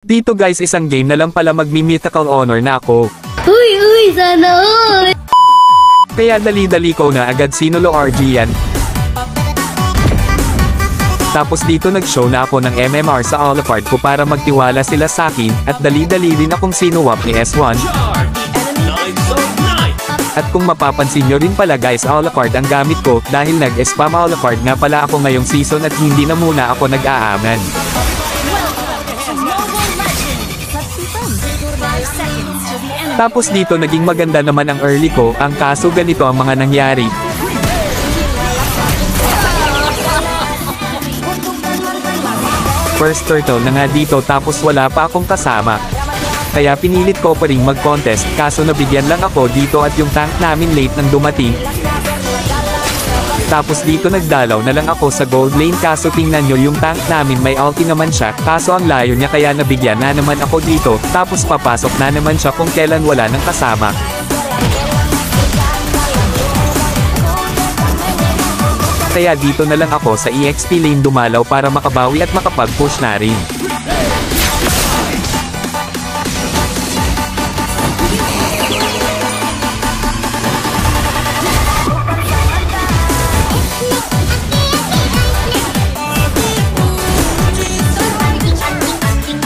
Dito guys isang game na lang pala magmi-mythical honor na ako. Uy, sana all! Kaya dali-dali ko na agad sinulo RG yan. Tapos dito nag-show na ako ng MMR sa Alucard ko para magtiwala sila sa akin, at dali-dali rin akong sinuwap ni S1. At kung mapapansin nyo rin pala guys, Alucard ang gamit ko, dahil nag-spam Alucard nga pala ako ngayong season at hindi na muna ako nag-aaman. Tapos dito naging maganda naman ang early ko, ang kaso ganito ang mga nangyari. First turtle na nga dito tapos wala pa akong kasama. Kaya pinilit ko pa ring mag-contest, kaso nabigyan lang ako dito at yung tank namin late nang dumating. Tapos dito nagdalaw na lang ako sa gold lane, kaso tingnan nyo yung tank namin may ulti naman siya, kaso ang layo niya kaya nabigyan na naman ako dito, tapos papasok na naman siya kung kailan wala nang kasama. Kaya dito na lang ako sa EXP lane dumalaw para makabawi at makapag-push na rin.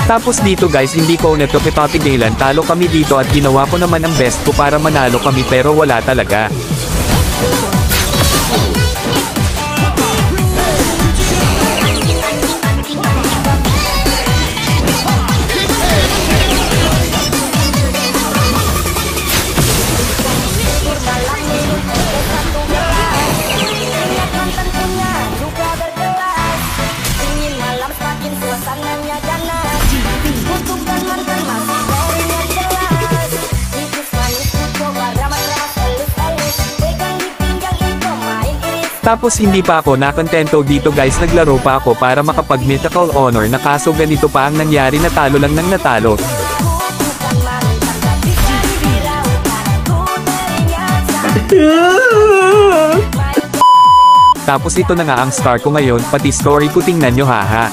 Tapos dito guys hindi ko na pipatigilan, talo kami dito at ginawa ko naman ang best ko para manalo kami pero wala talaga. Tapos hindi pa ako nakontento dito guys, naglaro pa ako para makapag-mythical honor na kaso ganito pa ang nangyari, natalo lang ng natalo. Tapos ito na nga ang star ko ngayon, pati story ko tingnan nyo haha.